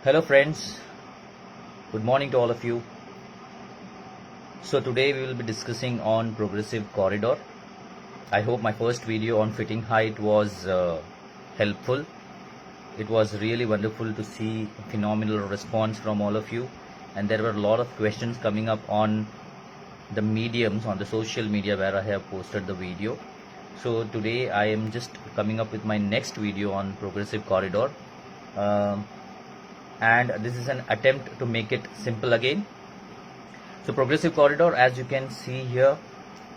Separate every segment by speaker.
Speaker 1: Hello friends, good morning to all of you. So today we will be discussing on progressive corridor. I hope my first video on fitting height was helpful. It was really wonderful to see phenomenal response from all of you, and there were a lot of questions coming up on the mediums on the social media where I have posted the video. So today I am just coming up with my next video on progressive corridor. And this is an attempt to make it simple again. So progressive corridor, as you can see here,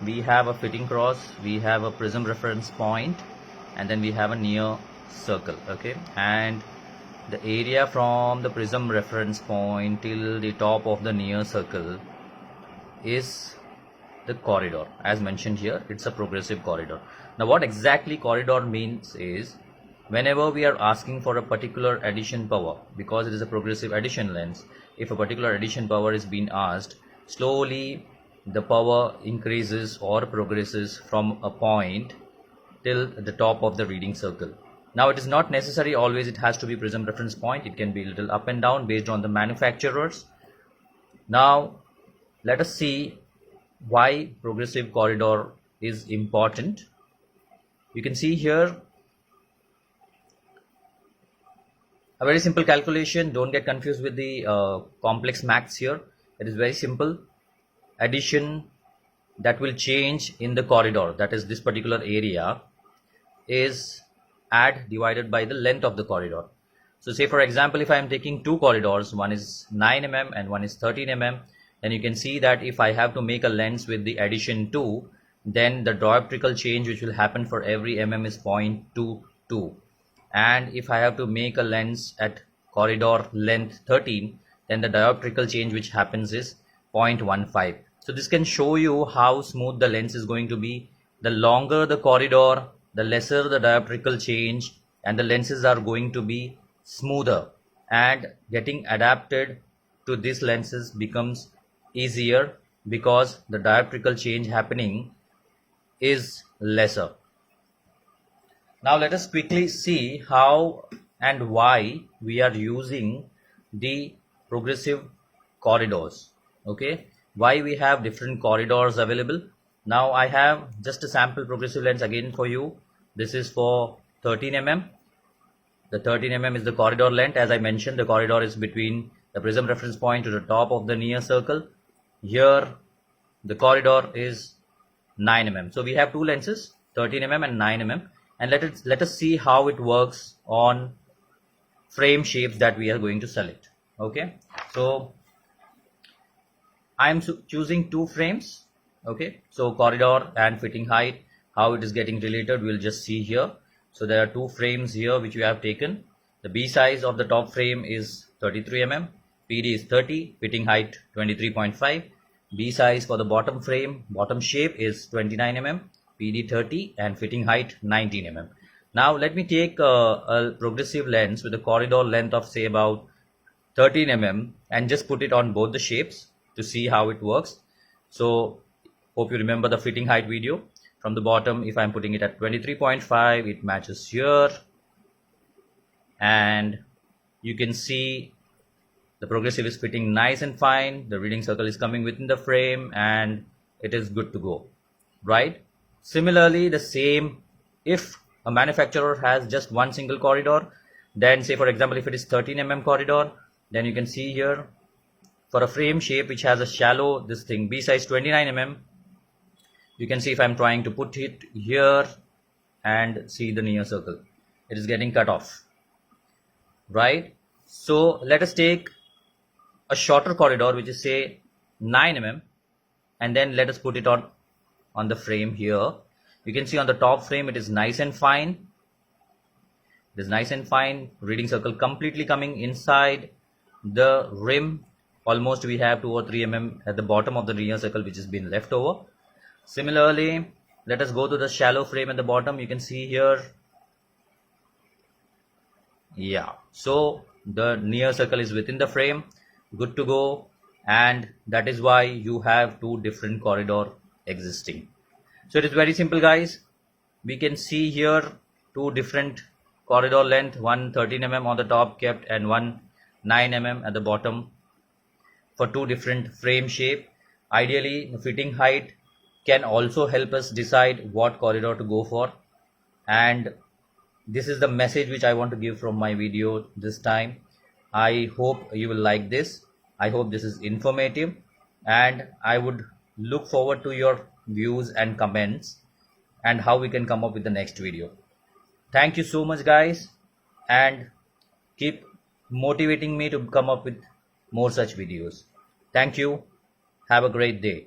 Speaker 1: we have a fitting cross, we have a prism reference point, and then we have a near circle. Okay, and the area from the prism reference point till the top of the near circle is the corridor. As mentioned here, it's a progressive corridor. Now what exactly corridor means is, whenever we are asking for a particular addition power, because it is a progressive addition lens, if a particular addition power is being asked, slowly the power increases or progresses from a point till the top of the reading circle. Now it is not necessary always it has to be prism reference point, it can be a little up and down based on the manufacturers. Now let us see why progressive corridor is important. You can see here a very simple calculation. Don't get confused with the complex maths here. It is very simple. Addition that will change in the corridor, that is this particular area, is add divided by the length of the corridor. So say for example, if I am taking two corridors, one is 9 mm and one is 13 mm, then you can see that if I have to make a lens with the addition 2, then the dioptrical change which will happen for every mm is 0.22. And if I have to make a lens at corridor length 13, then the dioptrical change which happens is 0.15. So this can show you how smooth the lens is going to be. The longer the corridor, the lesser the dioptrical change, and the lenses are going to be smoother, and getting adapted to these lenses becomes easier because the dioptrical change happening is lesser. Now let us quickly see how and why we are using the progressive corridors. Okay, why we have different corridors available. Now I have just a sample progressive lens again for you. This is for 13 mm. The 13 mm is the corridor length. As I mentioned, the corridor is between the prism reference point to the top of the near circle. Here the corridor is 9 mm. So we have two lenses, 13 mm and 9 mm. And let us see how it works on frame shapes that we are going to select. Okay, so I am choosing two frames. Okay, so corridor and fitting height, how it is getting related, we'll just see here. So there are two frames here which we have taken. The B size of the top frame is 33 mm, PD is 30, fitting height 23.5. B size for the bottom frame, bottom shape is 29 mm, PD 30, and fitting height 19 mm. Now let me take a progressive lens with a corridor length of say about 13 mm and just put it on both the shapes to see how it works. So hope you remember the fitting height video. From the bottom, if I'm putting it at 23.5, it matches here, and you can see the progressive is fitting nice and fine. The reading circle is coming within the frame and it is good to go, right? Similarly, the same, if a manufacturer has just one single corridor, then say for example if it is 13 mm corridor, then you can see here for a frame shape which has a shallow this thing B size 29 mm, you can see if I'm trying to put it here and see the near circle, it is getting cut off, right? So let us take a shorter corridor which is say 9 mm, and then let us put it on the frame here. You can see on the top frame it is nice and fine. It is nice and fine. Reading circle completely coming inside the rim. Almost we have 2 or 3 mm at the bottom of the rear circle which has been left over. Similarly, let us go to the shallow frame at the bottom. You can see here. Yeah. So the near circle is within the frame. Good to go. And that is why you have two different corridor existing. So it is very simple, guys. We can see here two different corridor length, one 13 mm on the top kept and one 9 mm at the bottom for two different frame shape. Ideally, the fitting height can also help us decide what corridor to go for. And this is the message which I want to give from my video this time. I hope you will like this. I hope this is informative, and I would look forward to your views and comments and how we can come up with the next video. Thank you so much, guys, and keep motivating me to come up with more such videos. Thank you. Have a great day.